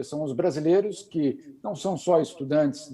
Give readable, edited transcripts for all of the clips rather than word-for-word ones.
são os brasileiros que não são só estudantes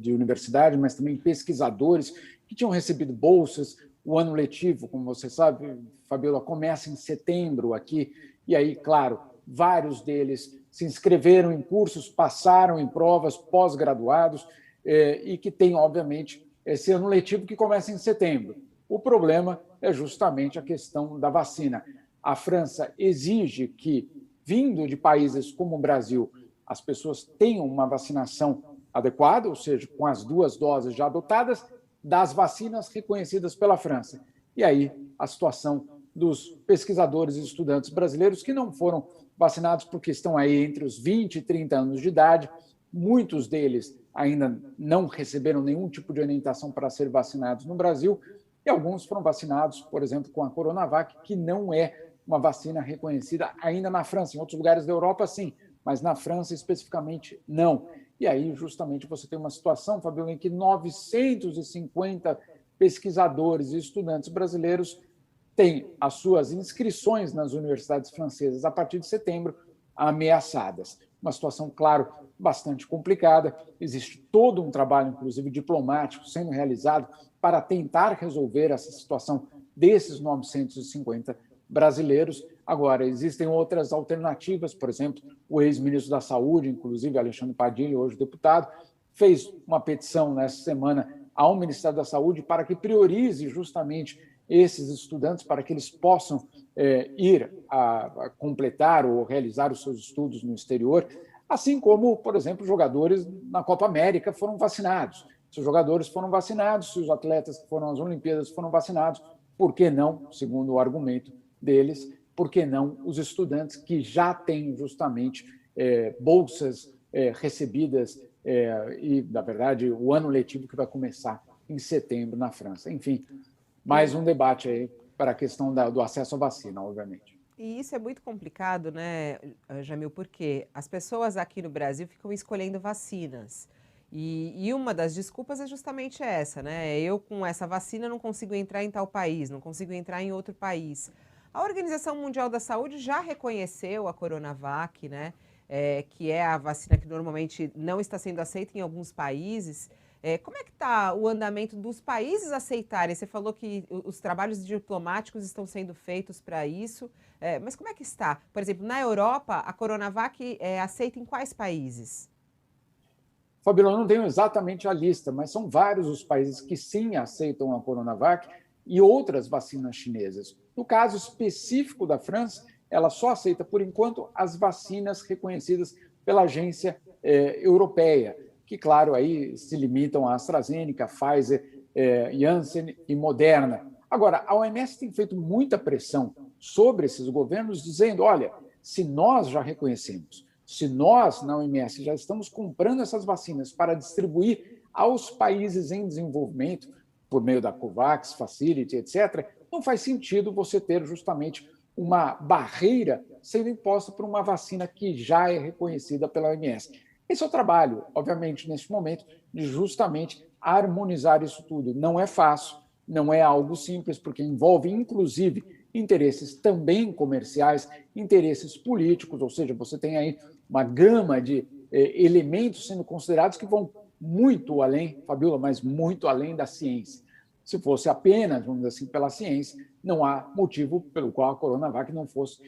de universidade, mas também pesquisadores que tinham recebido bolsas. O ano letivo, como você sabe, Fabiola, começa em setembro aqui, e aí, claro, vários deles se inscreveram em cursos, passaram em provas, pós-graduados, e que têm, obviamente, esse ano letivo que começa em setembro. O problema é justamente a questão da vacina. A França exige que, vindo de países como o Brasil, as pessoas tenham uma vacinação adequada, ou seja, com as 2 doses já adotadas, das vacinas reconhecidas pela França. E aí a situação dos pesquisadores e estudantes brasileiros que não foram vacinados porque estão aí entre os 20 e 30 anos de idade, muitos deles ainda não receberam nenhum tipo de orientação para ser vacinados no Brasil, e alguns foram vacinados, por exemplo, com a Coronavac, que não é uma vacina reconhecida ainda na França. Em outros lugares da Europa, sim, mas na França especificamente não. E aí, justamente, você tem uma situação, Fabiola, em que 950 pesquisadores e estudantes brasileiros têm as suas inscrições nas universidades francesas a partir de setembro ameaçadas. Uma situação, claro, bastante complicada. Existe todo um trabalho, inclusive diplomático, sendo realizado para tentar resolver essa situação desses 950 brasileiros. Agora, existem outras alternativas, por exemplo, o ex-ministro da Saúde, inclusive Alexandre Padilha, hoje deputado, fez uma petição nessa semana ao Ministério da Saúde para que priorize justamente esses estudantes, para que eles possam ir a completar ou realizar os seus estudos no exterior, assim como, por exemplo, jogadores na Copa América foram vacinados. Se os jogadores foram vacinados, se os atletas que foram às Olimpíadas foram vacinados, por que não, segundo o argumento deles, por que não os estudantes que já têm justamente bolsas recebidas e, na verdade, o ano letivo que vai começar em setembro na França. Enfim, mais um debate aí para a questão do acesso à vacina, obviamente. E isso é muito complicado, né, Jamil, porque as pessoas aqui no Brasil ficam escolhendo vacinas. E uma das desculpas é justamente essa, né? Eu com essa vacina não consigo entrar em tal país, não consigo entrar em outro país. A Organização Mundial da Saúde já reconheceu a Coronavac, né? Que é a vacina que normalmente não está sendo aceita em alguns países. Como é que está o andamento dos países aceitarem? Você falou que os trabalhos diplomáticos estão sendo feitos para isso, mas como é que está? Por exemplo, na Europa, a Coronavac é aceita em quais países? Fabíola, eu não tenho exatamente a lista, mas são vários os países que sim aceitam a Coronavac e outras vacinas chinesas. No caso específico da França, ela só aceita, por enquanto, as vacinas reconhecidas pela agência europeia, que, claro, aí se limitam a AstraZeneca, Pfizer, Janssen e Moderna. Agora, a OMS tem feito muita pressão sobre esses governos, dizendo, olha, se nós já reconhecemos, se nós, na OMS, já estamos comprando essas vacinas para distribuir aos países em desenvolvimento, por meio da COVAX, Facility, etc., não faz sentido você ter justamente uma barreira sendo imposta por uma vacina que já é reconhecida pela OMS. Esse é o trabalho, obviamente, neste momento, de justamente harmonizar isso tudo. Não é fácil, não é algo simples, porque envolve, inclusive, interesses também comerciais, interesses políticos, ou seja, você tem aí uma gama de elementos sendo considerados que vão muito além, Fabiola, mas muito além da ciência. Se fosse apenas, vamos dizer assim, pela ciência, não há motivo pelo qual a Coronavac não fosse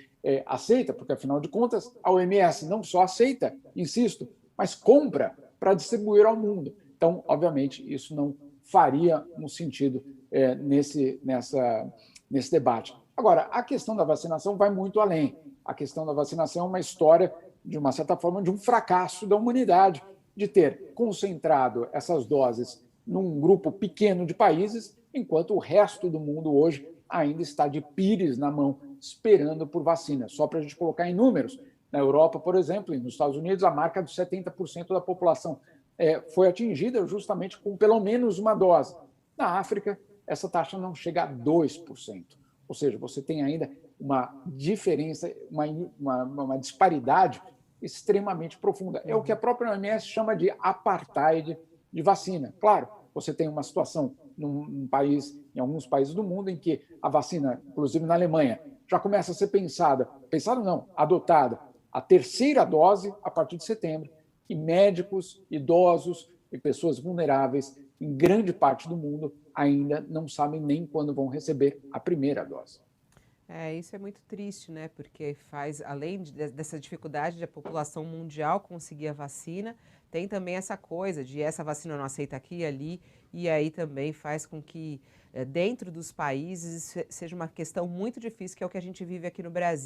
aceita, porque, afinal de contas, a OMS não só aceita, insisto, mas compra para distribuir ao mundo. Então, obviamente, isso não faria um sentido nesse debate. Agora, a questão da vacinação vai muito além. A questão da vacinação é uma história, de uma certa forma, de um fracasso da humanidade, de ter concentrado essas doses num grupo pequeno de países, enquanto o resto do mundo hoje ainda está de pires na mão, esperando por vacina. Só para a gente colocar em números, na Europa, por exemplo, e nos Estados Unidos, a marca de 70% da população foi atingida justamente com pelo menos uma dose. Na África, essa taxa não chega a 2%. Ou seja, você tem ainda uma diferença, uma disparidade extremamente profunda. É o que a própria OMS chama de apartheid de vacina. Claro, você tem uma situação num país, em alguns países do mundo, em que a vacina, inclusive na Alemanha, já começa a ser adotada a terceira dose a partir de setembro, e médicos, idosos e pessoas vulneráveis em grande parte do mundo ainda não sabem nem quando vão receber a primeira dose. Isso é muito triste, né? Porque faz, além dessa dificuldade da população mundial conseguir a vacina, tem também essa coisa de essa vacina não aceita aqui e ali, e aí também faz com que dentro dos países seja uma questão muito difícil, que é o que a gente vive aqui no Brasil.